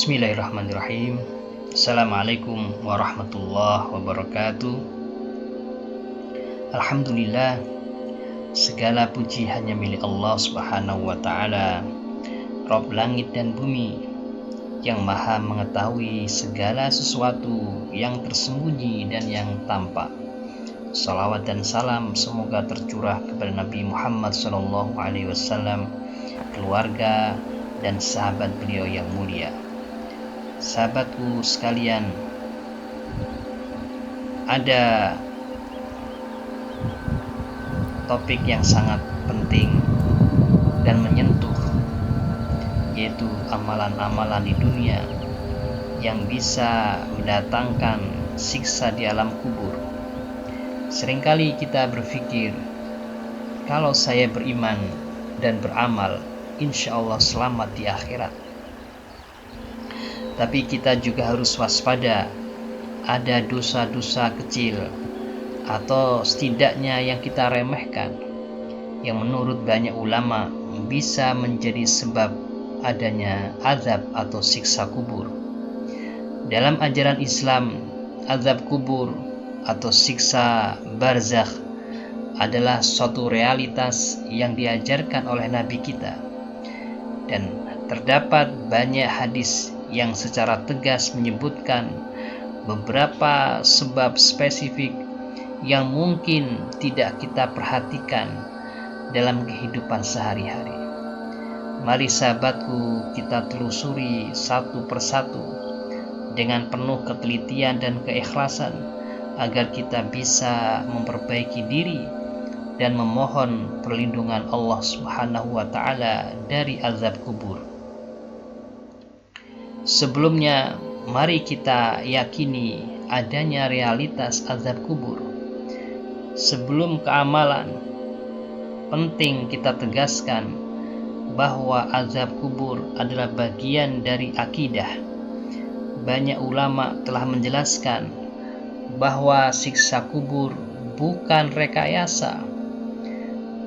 Bismillahirrahmanirrahim. Assalamualaikum warahmatullahi wabarakatuh. Alhamdulillah, segala puji hanya milik Allah Subhanahu wa Ta'ala, Rabb langit dan bumi, yang maha mengetahui segala sesuatu yang tersembunyi dan yang tampak. Salawat dan salam semoga tercurah kepada Nabi Muhammad SAW, keluarga dan sahabat beliau yang mulia. Sahabatku sekalian, ada topik yang sangat penting dan menyentuh, yaitu amalan-amalan di dunia yang bisa mendatangkan siksa di alam kubur. Seringkali kita berpikir, kalau saya beriman dan beramal, insya Allah selamat di akhirat. Tapi kita juga harus waspada, ada dosa-dosa kecil atau setidaknya yang kita remehkan, yang menurut banyak ulama bisa menjadi sebab adanya azab atau siksa kubur. Dalam ajaran Islam, azab kubur atau siksa barzakh adalah suatu realitas yang diajarkan oleh Nabi kita, dan terdapat banyak hadis yang secara tegas menyebutkan beberapa sebab spesifik yang mungkin tidak kita perhatikan dalam kehidupan sehari-hari. Mari sahabatku, kita telusuri satu persatu dengan penuh ketelitian dan keikhlasan agar kita bisa memperbaiki diri dan memohon perlindungan Allah Subhanahu wa Ta'ala dari azab kubur. Sebelumnya, mari kita yakini adanya realitas azab kubur. Sebelum keamalan, penting kita tegaskan bahwa azab kubur adalah bagian dari akidah. Banyak ulama telah menjelaskan bahwa siksa kubur bukan rekayasa.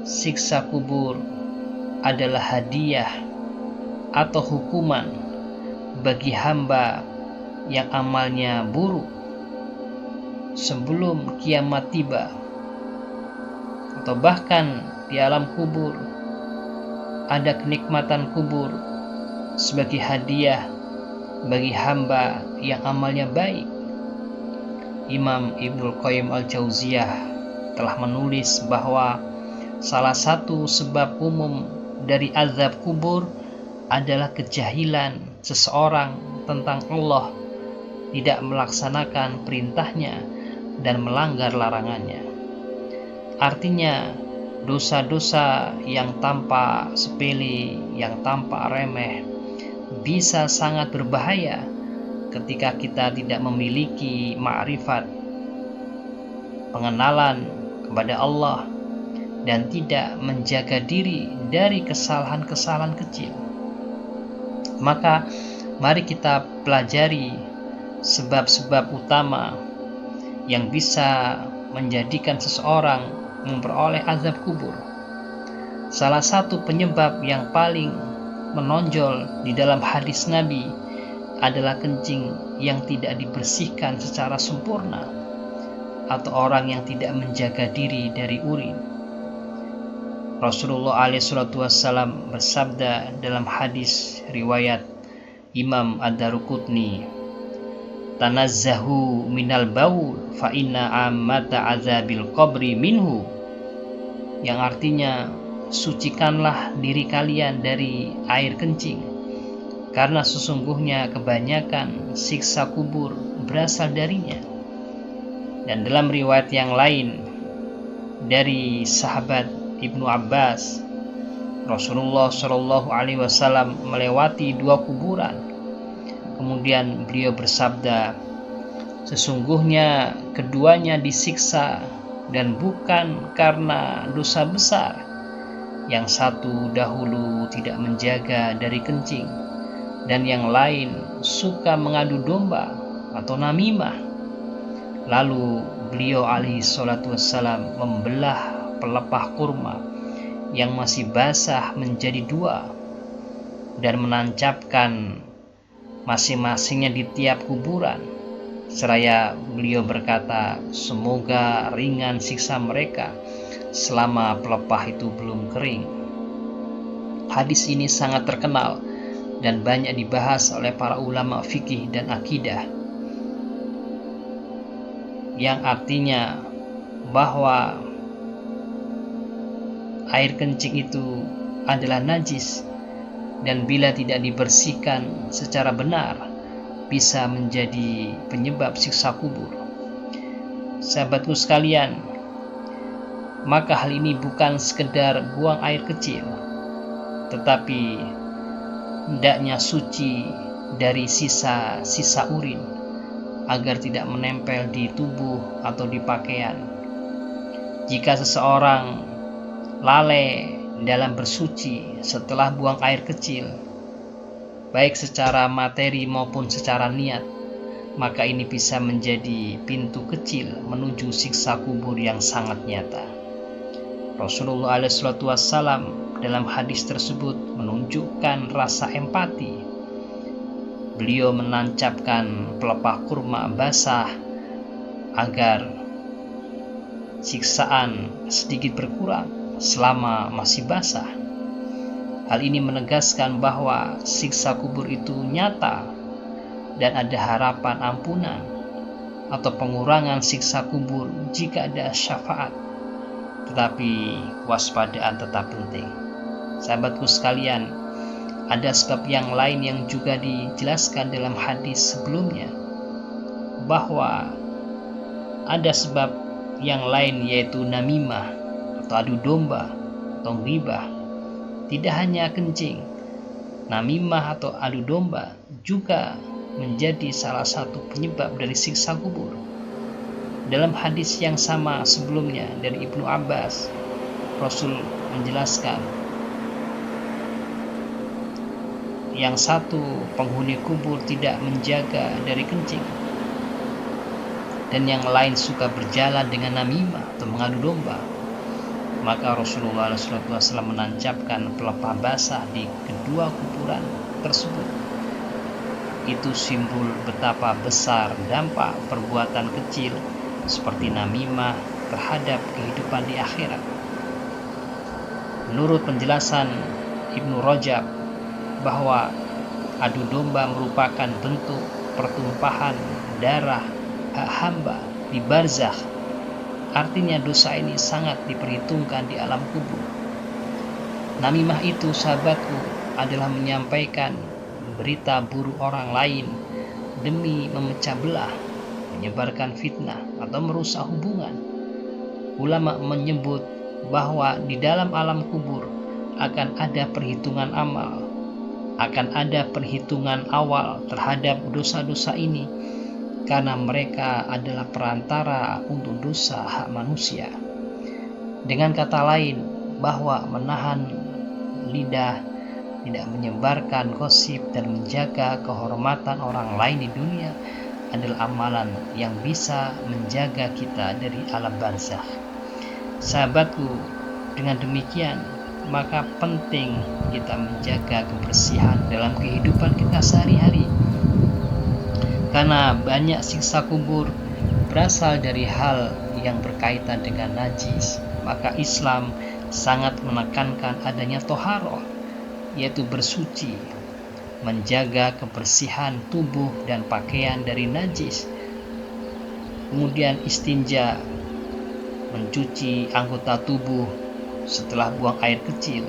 Siksa kubur adalah hadiah atau hukuman bagi hamba yang amalnya buruk sebelum kiamat tiba, atau bahkan di alam kubur ada kenikmatan kubur sebagai hadiah bagi hamba yang amalnya baik. Imam Ibnul Qayyim Al-Jauziyah telah menulis bahwa salah satu sebab umum dari azab kubur adalah kejahilan seseorang tentang Allah, tidak melaksanakan perintahnya dan melanggar larangannya. Artinya, dosa-dosa yang tampak sepele, yang tampak remeh, bisa sangat berbahaya ketika kita tidak memiliki ma'rifat, pengenalan kepada Allah, dan tidak menjaga diri dari kesalahan-kesalahan kecil. Maka mari kita pelajari sebab-sebab utama yang bisa menjadikan seseorang memperoleh azab kubur. Salah satu penyebab yang paling menonjol di dalam hadis Nabi adalah kencing yang tidak dibersihkan secara sempurna, atau orang yang tidak menjaga diri dari urin. Rasulullah SAW bersabda dalam hadis riwayat Imam Ad-Daruqutni, "Tanazzahu minal baul fa inna ammata azabil qabri minhu," yang artinya, sucikanlah diri kalian dari air kencing, karena sesungguhnya kebanyakan siksa kubur berasal darinya. Dan dalam riwayat yang lain dari sahabat Ibnu Abbas, Rasulullah SAW melewati 2 kuburan. Kemudian beliau bersabda, sesungguhnya keduanya disiksa dan bukan karena dosa besar. Yang satu dahulu tidak menjaga dari kencing, dan yang lain suka mengadu domba atau namimah. Lalu beliau SAW membelah pelepah kurma yang masih basah menjadi 2 dan menancapkan masing-masingnya di tiap kuburan. Seraya beliau berkata, semoga ringan siksa mereka selama pelepah itu belum kering. Hadis ini sangat terkenal dan banyak dibahas oleh para ulama fikih dan akidah, yang artinya bahwa air kencing itu adalah najis dan bila tidak dibersihkan secara benar bisa menjadi penyebab siksa kubur. Sahabatku sekalian, maka hal ini bukan sekedar buang air kecil, tetapi hendaknya suci dari sisa-sisa urin agar tidak menempel di tubuh atau di pakaian. Jika seseorang lalai dalam bersuci setelah buang air kecil, baik secara materi maupun secara niat, maka ini bisa menjadi pintu kecil menuju siksa kubur yang sangat nyata. Rasulullah SAW dalam hadis tersebut menunjukkan rasa empati. Beliau menancapkan pelepah kurma basah agar siksaan sedikit berkurang selama masih basah. Hal ini menegaskan bahwa siksa kubur itu nyata dan ada harapan ampunan atau pengurangan siksa kubur jika ada syafaat. Tetapi waspadaan tetap penting. Sahabatku sekalian, ada sebab yang lain yang juga dijelaskan dalam hadis sebelumnya, bahwa ada sebab yang lain yaitu namimah atau adu domba atau ghibah. Tidak hanya kencing, namimah atau adu domba juga menjadi salah satu penyebab dari siksa kubur. Dalam hadis yang sama sebelumnya dari Ibnu Abbas, Rasul menjelaskan, yang satu penghuni kubur tidak menjaga dari kencing, dan yang lain suka berjalan dengan namimah atau mengadu domba. Maka Rasulullah SAW menancapkan pelepah basah di kedua kuburan tersebut. Itu simbol betapa besar dampak perbuatan kecil seperti namimah terhadap kehidupan di akhirat. Menurut penjelasan Ibnu Rajab, bahwa adu domba merupakan bentuk pertumpahan darah hak hamba di barzakh. Artinya dosa ini sangat diperhitungkan di alam kubur. Namimah itu, sahabatku, adalah menyampaikan berita buruk orang lain demi memecah belah, menyebarkan fitnah atau merusak hubungan. Ulama menyebut bahwa di dalam alam kubur akan ada perhitungan amal, akan ada perhitungan awal terhadap dosa-dosa ini, karena mereka adalah perantara untuk dosa hak manusia. Dengan kata lain, bahwa menahan lidah, tidak menyebarkan gosip dan menjaga kehormatan orang lain di dunia adalah amalan yang bisa menjaga kita dari alam barzakh. Sahabatku, dengan demikian maka penting kita menjaga kebersihan dalam kehidupan kita sehari-hari. Karena banyak siksa kubur berasal dari hal yang berkaitan dengan najis, maka Islam sangat menekankan adanya toharoh, yaitu bersuci, menjaga kebersihan tubuh dan pakaian dari najis. Kemudian istinja, mencuci anggota tubuh setelah buang air kecil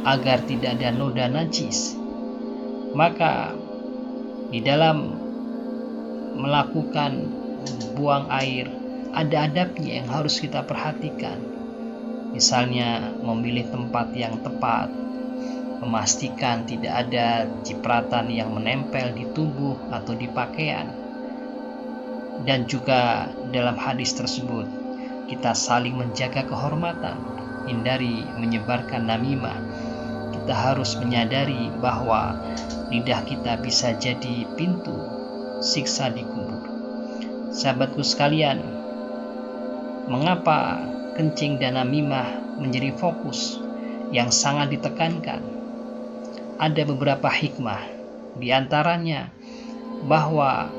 agar tidak ada noda najis. Maka di dalam melakukan buang air ada adabnya yang harus kita perhatikan. Misalnya memilih tempat yang tepat, memastikan tidak ada cipratan yang menempel di tubuh atau di pakaian. Dan juga dalam hadis tersebut kita saling menjaga kehormatan, hindari menyebarkan namimah. Kita harus menyadari bahwa lidah kita bisa jadi pintu siksa di kubur. Sahabatku sekalian, mengapa kencing dan namimah menjadi fokus yang sangat ditekankan? Ada beberapa hikmah. Di antaranya bahwa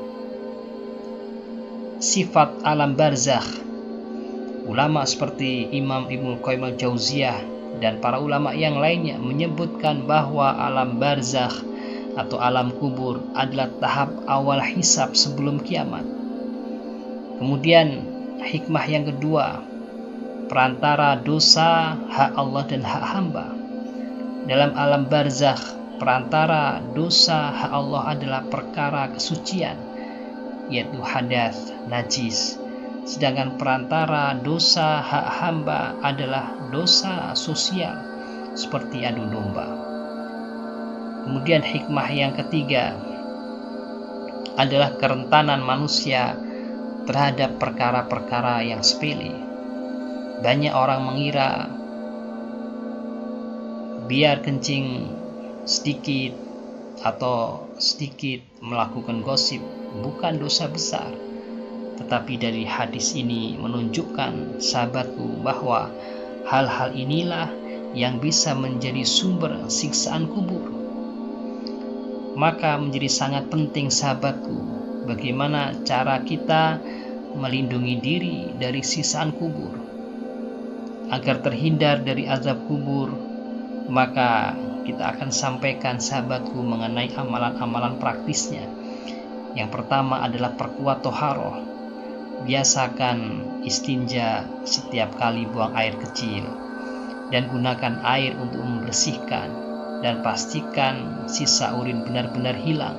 sifat alam barzakh, ulama seperti Imam Ibnu Qayyim al-Jauziyah dan para ulama yang lainnya menyebutkan bahwa alam barzakh atau alam kubur adalah tahap awal hisab sebelum kiamat. Kemudian hikmah yang kedua, perantara dosa, hak Allah dan hak hamba. Dalam alam barzakh, perantara dosa hak Allah adalah perkara kesucian, yaitu hadas, najis. Sedangkan perantara dosa hak hamba adalah dosa sosial, seperti adu domba. Kemudian hikmah yang ketiga adalah kerentanan manusia terhadap perkara-perkara yang sepele. Banyak orang mengira biar kencing sedikit atau sedikit melakukan gosip bukan dosa besar. Tetapi dari hadis ini menunjukkan, sahabatku, bahwa hal-hal inilah yang bisa menjadi sumber siksaan kubur. Maka menjadi sangat penting, sahabatku, bagaimana cara kita melindungi diri dari siksaan kubur. Agar terhindar dari azab kubur, maka kita akan sampaikan, sahabatku, mengenai amalan-amalan praktisnya. Yang pertama adalah perkuat toharoh. Biasakan istinja setiap kali buang air kecil, dan gunakan air untuk membersihkan, dan pastikan sisa urin benar-benar hilang.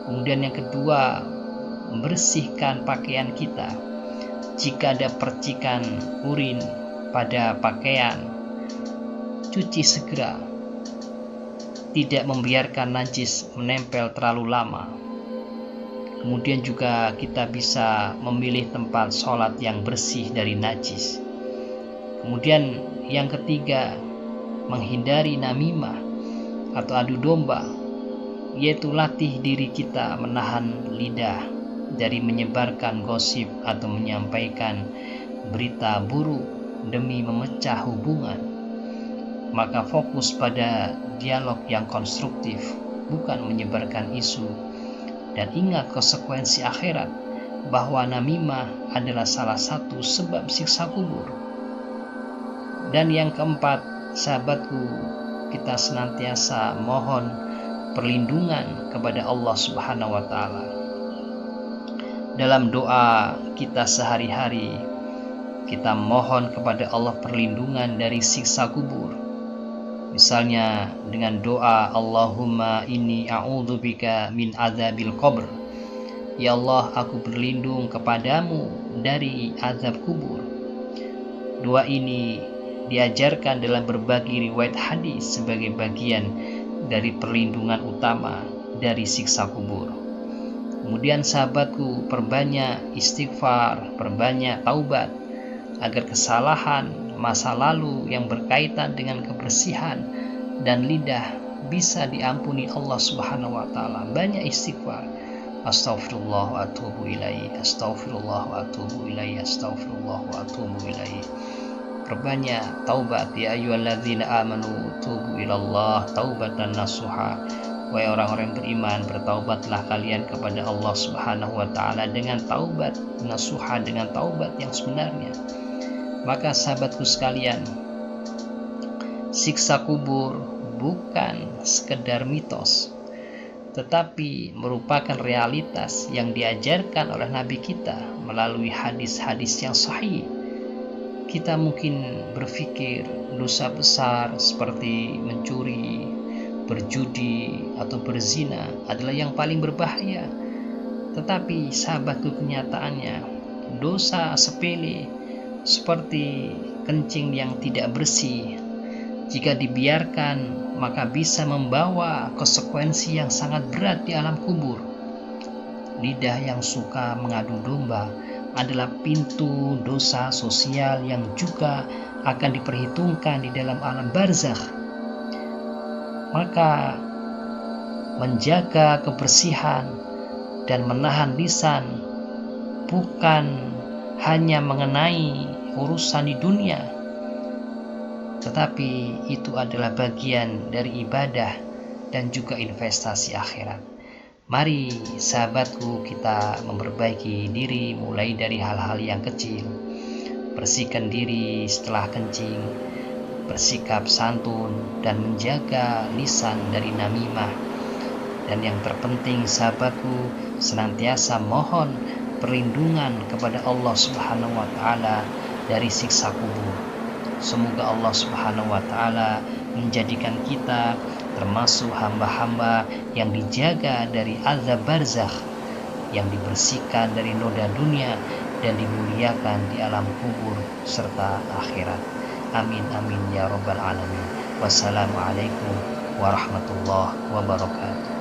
Kemudian yang kedua, membersihkan pakaian kita. Jika ada percikan urin pada pakaian, cuci segera, tidak membiarkan najis menempel terlalu lama. Kemudian juga kita bisa memilih tempat sholat yang bersih dari najis. Kemudian yang ketiga, menghindari namimah atau adu domba, yaitu latih diri kita menahan lidah dari menyebarkan gosip atau menyampaikan berita buruk demi memecah hubungan. Maka fokus pada dialog yang konstruktif, bukan menyebarkan isu. Dan ingat konsekuensi akhirat, bahwa namimah adalah salah satu sebab siksa kubur. Dan yang keempat, sahabatku, kita senantiasa mohon perlindungan kepada Allah Subhanahu wa Ta'ala. Dalam doa kita sehari-hari, kita mohon kepada Allah perlindungan dari siksa kubur. Misalnya dengan doa Allahumma inni a'udzubika min azabil qabr. Ya Allah, aku berlindung kepadamu dari azab kubur. Doa ini diajarkan dalam berbagai riwayat hadis sebagai bagian dari perlindungan utama dari siksa kubur. Kemudian sahabatku, perbanyak istighfar, perbanyak taubat, agar kesalahan masa lalu yang berkaitan dengan kebersihan dan lidah bisa diampuni Allah Subhanahu wa Ta'ala. Banyak istighfar. Astaghfirullah wa atubu ilaihi, astaghfirullah wa atubu ilaihi, astaghfirullah wa atubu ilaihi. Perbanyak taubat. Ya ayyuhalladzina amanu tubu ilallah taubatan nasuha. Wahai orang-orang beriman, bertaubatlah kalian kepada Allah Subhanahu wa Ta'ala dengan taubat nasuha, dengan taubat yang sebenarnya. Maka sahabatku sekalian, siksa kubur bukan sekedar mitos, tetapi merupakan realitas yang diajarkan oleh Nabi kita melalui hadis-hadis yang sahih. Kita mungkin berpikir dosa besar seperti mencuri, berjudi, atau berzina adalah yang paling berbahaya. Tetapi sahabatku, kenyataannya dosa sepele seperti kencing yang tidak bersih, jika dibiarkan maka bisa membawa konsekuensi yang sangat berat di alam kubur. Lidah yang suka mengadu domba adalah pintu dosa sosial yang juga akan diperhitungkan di dalam alam barzakh. Maka menjaga kebersihan dan menahan lisan bukan hanya mengenai urusan di dunia, tetapi itu adalah bagian dari ibadah dan juga investasi akhirat. Mari sahabatku, kita memperbaiki diri mulai dari hal-hal yang kecil. Bersihkan diri setelah kencing, bersikap santun, dan menjaga lisan dari namimah. Dan yang terpenting sahabatku, senantiasa mohon perlindungan kepada Allah Subhanahu wa Ta'ala dari siksa kubur. Semoga Allah Subhanahu wa Ta'ala menjadikan kita termasuk hamba-hamba yang dijaga dari azab barzakh, yang dibersihkan dari noda dunia dan dimuliakan di alam kubur serta akhirat. Amin amin ya rabbal alamin. Wassalamualaikum warahmatullahi wabarakatuh.